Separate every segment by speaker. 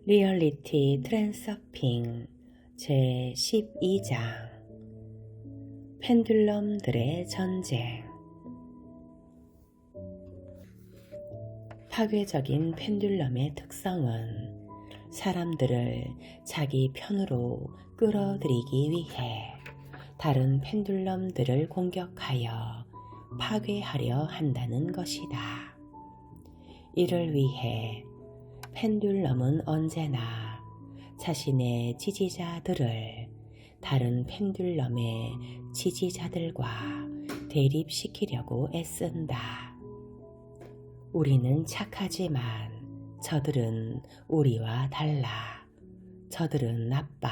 Speaker 1: 리얼리티 트랜서핑 제12장 펜듈럼들의 전쟁. 파괴적인 펜듈럼의 특성은 사람들을 자기 편으로 끌어들이기 위해 다른 펜듈럼들을 공격하여 파괴하려 한다는 것이다. 이를 위해 펜듈럼은 언제나 자신의 지지자들을 다른 펜듈럼의 지지자들과 대립시키려고 애쓴다. 우리는 착하지만 저들은 우리와 달라. 저들은 나빠.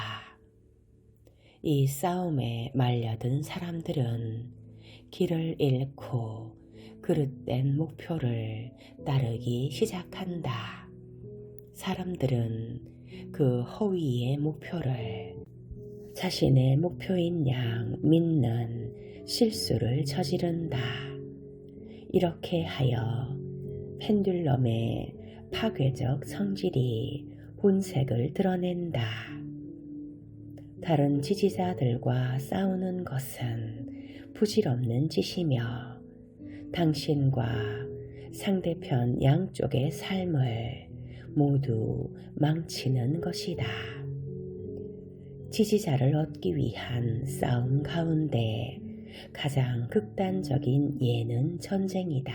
Speaker 1: 이 싸움에 말려든 사람들은 길을 잃고 그릇된 목표를 따르기 시작한다. 사람들은 그 허위의 목표를 자신의 목표인 양 믿는 실수를 저지른다. 이렇게 하여 펜듈럼의 파괴적 성질이 본색을 드러낸다. 다른 지지자들과 싸우는 것은 부질없는 짓이며 당신과 상대편 양쪽의 삶을 모두 망치는 것이다. 지지자를 얻기 위한 싸움 가운데 가장 극단적인 예는 전쟁이다.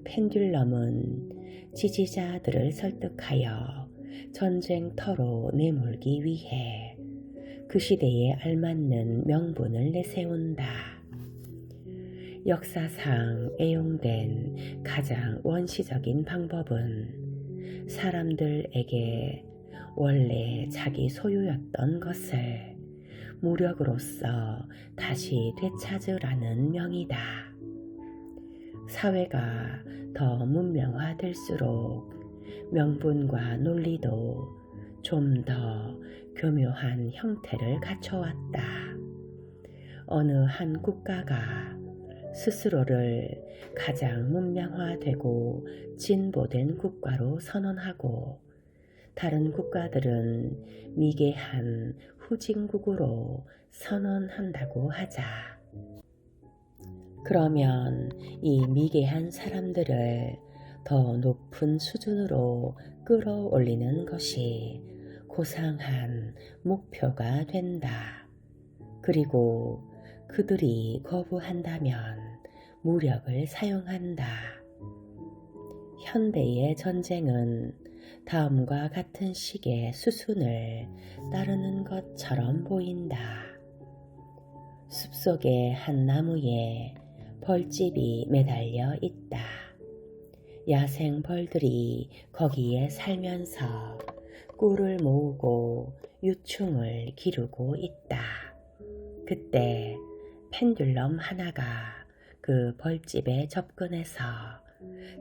Speaker 1: 펜듈럼은 지지자들을 설득하여 전쟁터로 내몰기 위해 그 시대에 알맞는 명분을 내세운다. 역사상 애용된 가장 원시적인 방법은 사람들에게 원래 자기 소유였던 것을 무력으로서 다시 되찾으라는 명이다. 사회가 더 문명화될수록 명분과 논리도 좀 더 교묘한 형태를 갖춰왔다. 어느 한 국가가 스스로를 가장 문명화되고 진보된 국가로 선언하고 다른 국가들은 미개한 후진국으로 선언한다고 하자. 그러면 이 미개한 사람들을 더 높은 수준으로 끌어올리는 것이 고상한 목표가 된다. 그리고 그들이 거부한다면 무력을 사용한다. 현대의 전쟁은 다음과 같은 식의 수순을 따르는 것처럼 보인다. 숲속의 한 나무에 벌집이 매달려 있다. 야생 벌들이 거기에 살면서 꿀을 모으고 유충을 기르고 있다. 그때 펜듈럼 하나가 그 벌집에 접근해서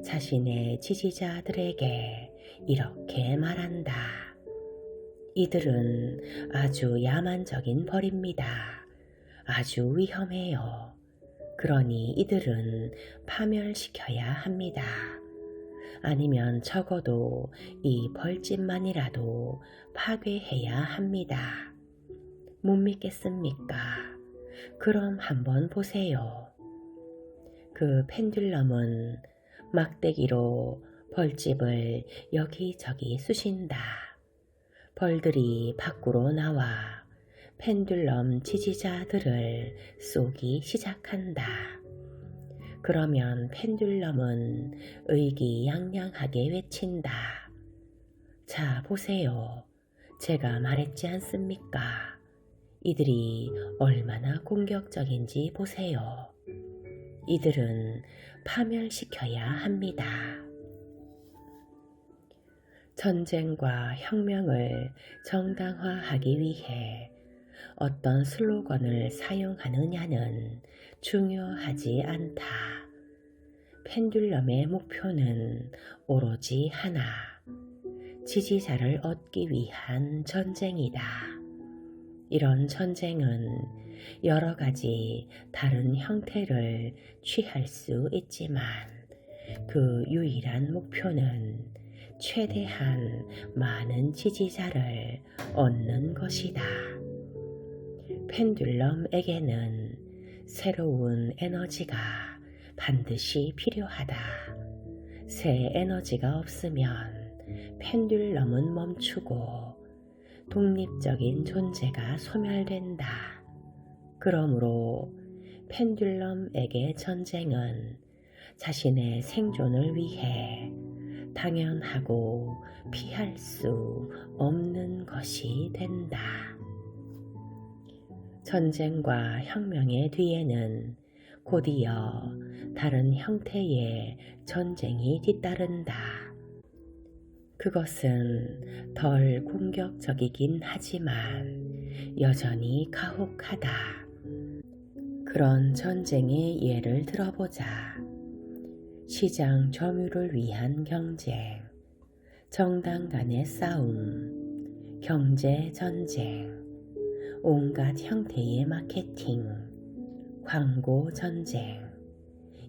Speaker 1: 자신의 지지자들에게 이렇게 말한다. 이들은 아주 야만적인 벌입니다. 아주 위험해요. 그러니 이들은 파멸시켜야 합니다. 아니면 적어도 이 벌집만이라도 파괴해야 합니다. 못 믿겠습니까? 그럼 한번 보세요. 그 펜듈럼은 막대기로 벌집을 여기저기 쑤신다. 벌들이 밖으로 나와 펜듈럼 지지자들을 쏘기 시작한다. 그러면 펜듈럼은 의기양양하게 외친다. 자, 보세요. 제가 말했지 않습니까? 이들이 얼마나 공격적인지 보세요. 이들은 파멸시켜야 합니다. 전쟁과 혁명을 정당화하기 위해 어떤 슬로건을 사용하느냐는 중요하지 않다. 펜듈럼의 목표는 오로지 하나, 지지자를 얻기 위한 전쟁이다. 이런 전쟁은 여러 가지 다른 형태를 취할 수 있지만 그 유일한 목표는 최대한 많은 지지자를 얻는 것이다. 펜듈럼에게는 새로운 에너지가 반드시 필요하다. 새 에너지가 없으면 펜듈럼은 멈추고 독립적인 존재가 소멸된다. 그러므로 펜듈럼에게 전쟁은 자신의 생존을 위해 당연하고 피할 수 없는 것이 된다. 전쟁과 혁명의 뒤에는 곧이어 다른 형태의 전쟁이 뒤따른다. 그것은 덜 공격적이긴 하지만 여전히 가혹하다. 그런 전쟁의 예를 들어보자. 시장 점유를 위한 경쟁, 정당 간의 싸움, 경제 전쟁, 온갖 형태의 마케팅, 광고 전쟁,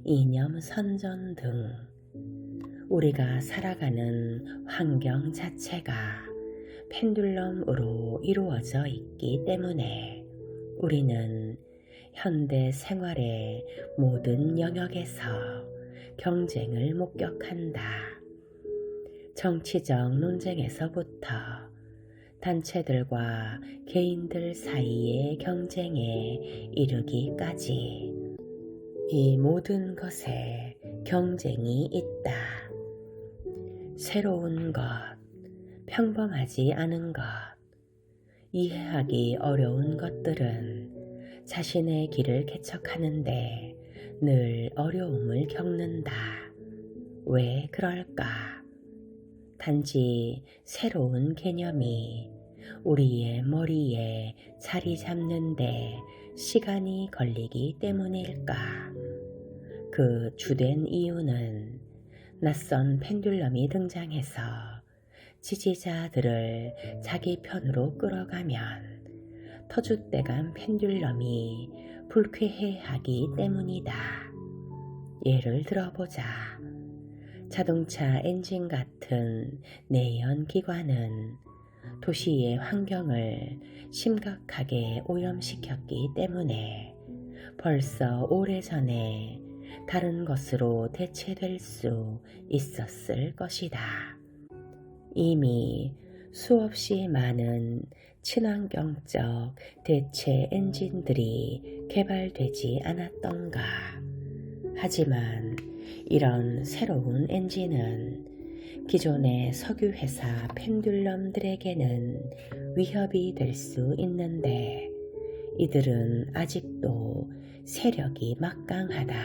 Speaker 1: 이념 선전 등 우리가 살아가는 환경 자체가 펜듈럼으로 이루어져 있기 때문에 우리는 현대 생활의 모든 영역에서 경쟁을 목격한다. 정치적 논쟁에서부터 단체들과 개인들 사이의 경쟁에 이르기까지 이 모든 것에 경쟁이 있다. 새로운 것, 평범하지 않은 것, 이해하기 어려운 것들은 자신의 길을 개척하는데 늘 어려움을 겪는다. 왜 그럴까? 단지 새로운 개념이 우리의 머리에 자리 잡는데 시간이 걸리기 때문일까? 그 주된 이유는 낯선 펜듈럼이 등장해서 지지자들을 자기 편으로 끌어가면 터줏대감 펜듈럼이 불쾌해하기 때문이다. 예를 들어보자. 자동차 엔진 같은 내연기관은 도시의 환경을 심각하게 오염시켰기 때문에 벌써 오래전에 다른 것으로 대체될 수 있었을 것이다. 이미 수없이 많은 친환경적 대체 엔진들이 개발되지 않았던가. 하지만 이런 새로운 엔진은 기존의 석유회사 펜듈럼들에게는 위협이 될 수 있는데 이들은 아직도 세력이 막강하다.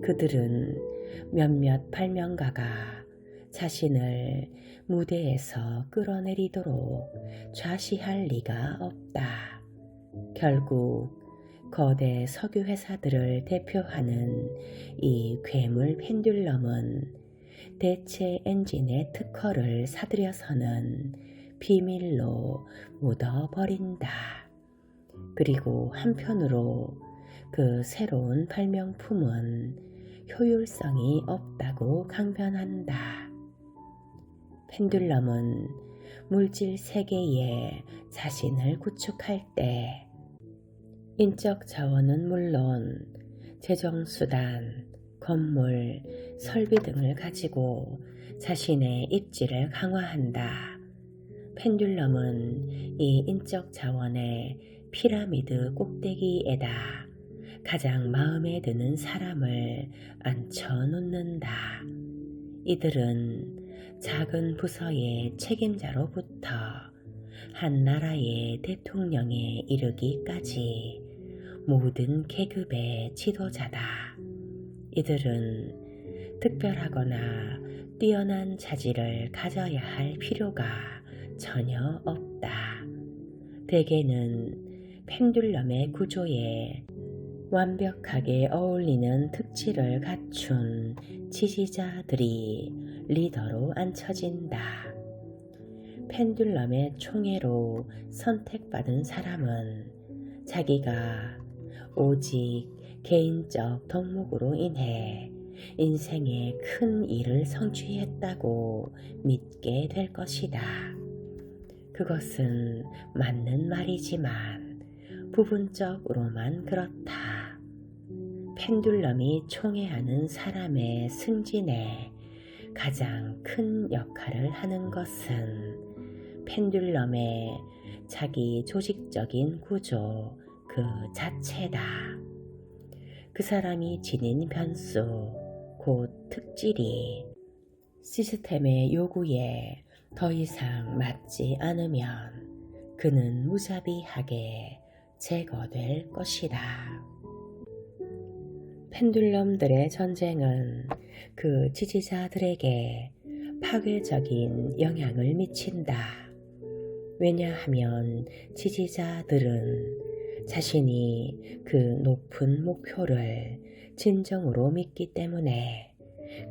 Speaker 1: 그들은 몇몇 발명가가 자신을 무대에서 끌어내리도록 좌시할 리가 없다. 결국 거대 석유회사들을 대표하는 이 괴물 펜듈럼은 대체 엔진의 특허를 사들여서는 비밀로 묻어버린다. 그리고 한편으로 그 새로운 발명품은 효율성이 없다고 강변한다. 펜듈럼은 물질 세계에 자신을 구축할 때 인적 자원은 물론 재정수단, 건물, 설비 등을 가지고 자신의 입지를 강화한다. 펜듈럼은 이 인적 자원의 피라미드 꼭대기에다 가장 마음에 드는 사람을 앉혀놓는다. 이들은 작은 부서의 책임자로부터 한 나라의 대통령에 이르기까지 모든 계급의 지도자다. 이들은 특별하거나 뛰어난 자질을 가져야 할 필요가 전혀 없다. 대개는 펜듈럼의 구조에 완벽하게 어울리는 특질을 갖춘 지지자들이 리더로 앉혀진다. 펜듈럼의 총애로 선택받은 사람은 자기가 오직 개인적 덕목으로 인해 인생의 큰 일을 성취했다고 믿게 될 것이다. 그것은 맞는 말이지만 부분적으로만 그렇다. 펜듈럼이 총애하는 사람의 승진에 가장 큰 역할을 하는 것은 펜듈럼의 자기 조직적인 구조 그 자체다. 그 사람이 지닌 변수, 곧 특질이 시스템의 요구에 더 이상 맞지 않으면 그는 무자비하게 제거될 것이다. 펜듈럼들의 전쟁은 그 지지자들에게 파괴적인 영향을 미친다. 왜냐하면 지지자들은 자신이 그 높은 목표를 진정으로 믿기 때문에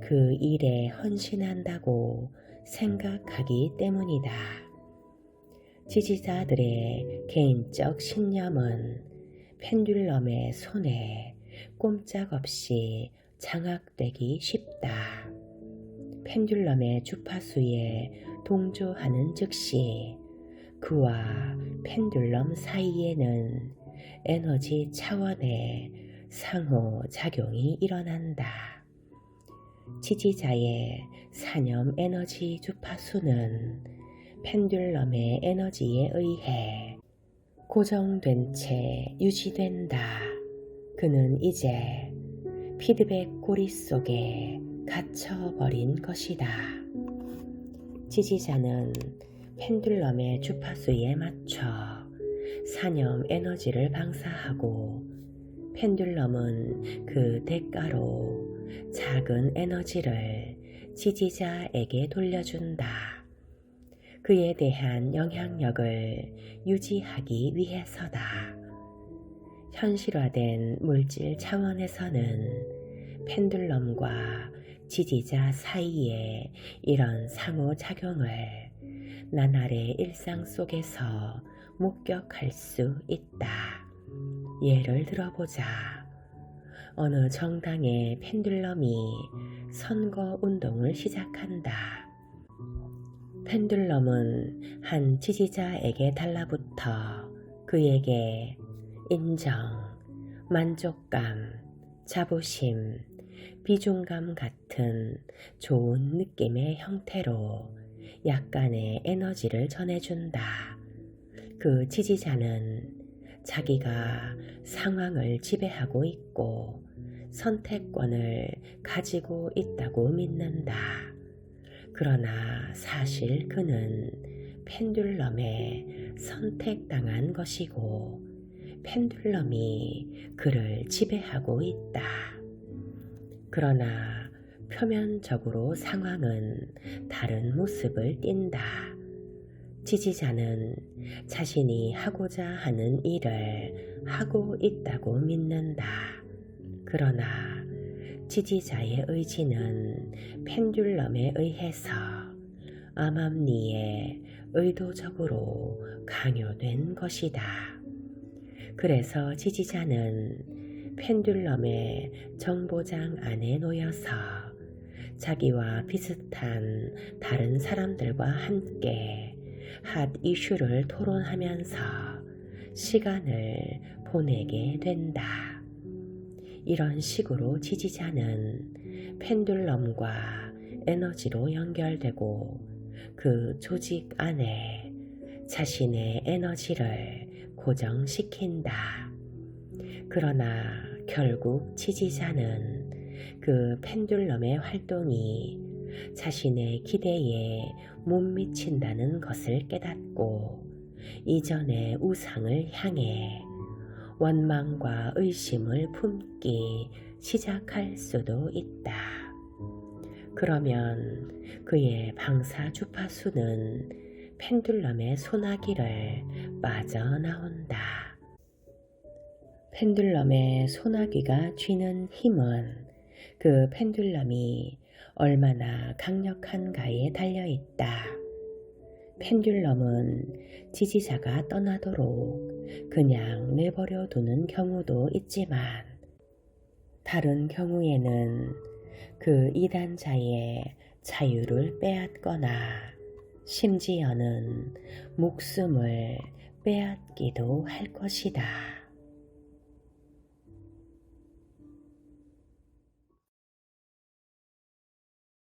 Speaker 1: 그 일에 헌신한다고 생각하기 때문이다. 지지자들의 개인적 신념은 펜듈럼의 손에 꼼짝없이 장악되기 쉽다. 펜듈럼의 주파수에 동조하는 즉시 그와 펜듈럼 사이에는 에너지 차원의 상호작용이 일어난다. 지지자의 사념 에너지 주파수는 펜듈럼의 에너지에 의해 고정된 채 유지된다. 그는 이제 피드백 고리 속에 갇혀버린 것이다. 지지자는 펜듈럼의 주파수에 맞춰 사념 에너지를 방사하고 펜듈럼은 그 대가로 작은 에너지를 지지자에게 돌려준다. 그에 대한 영향력을 유지하기 위해서다. 현실화된 물질 차원에서는 펜듈럼과 지지자 사이에 이런 상호작용을 나날의 일상 속에서 목격할 수 있다. 예를 들어보자. 어느 정당의 펜듈럼이 선거 운동을 시작한다. 펜듈럼은 한 지지자에게 달라붙어 그에게 인정, 만족감, 자부심, 비중감 같은 좋은 느낌의 형태로 약간의 에너지를 전해준다. 그 지지자는 자기가 상황을 지배하고 있고 선택권을 가지고 있다고 믿는다. 그러나 사실 그는 펜듈럼에 선택당한 것이고 펜듈럼이 그를 지배하고 있다. 그러나 표면적으로 상황은 다른 모습을 띈다. 지지자는 자신이 하고자 하는 일을 하고 있다고 믿는다. 그러나 지지자의 의지는 펜듈럼에 의해서 암암리에 의도적으로 강요된 것이다. 그래서 지지자는 펜듈럼의 정보장 안에 놓여서 자기와 비슷한 다른 사람들과 함께 핫 이슈를 토론하면서 시간을 보내게 된다. 이런 식으로 지지자는 펜듈럼과 에너지로 연결되고 그 조직 안에 자신의 에너지를 고정시킨다. 그러나 결국 지지자는 그 펜듈럼의 활동이 자신의 기대에 못 미친다는 것을 깨닫고 이전의 우상을 향해 원망과 의심을 품기 시작할 수도 있다. 그러면 그의 방사 주파수는 펜듈럼의 소나기를 빠져나온다. 펜듈럼의 소나기가 쥐는 힘은 그 펜듈럼이 얼마나 강력한가에 달려있다. 펜듈럼은 지지자가 떠나도록 그냥 내버려 두는 경우도 있지만 다른 경우에는 그 이단자의 자유를 빼앗거나 심지어는 목숨을 빼앗기도 할 것이다.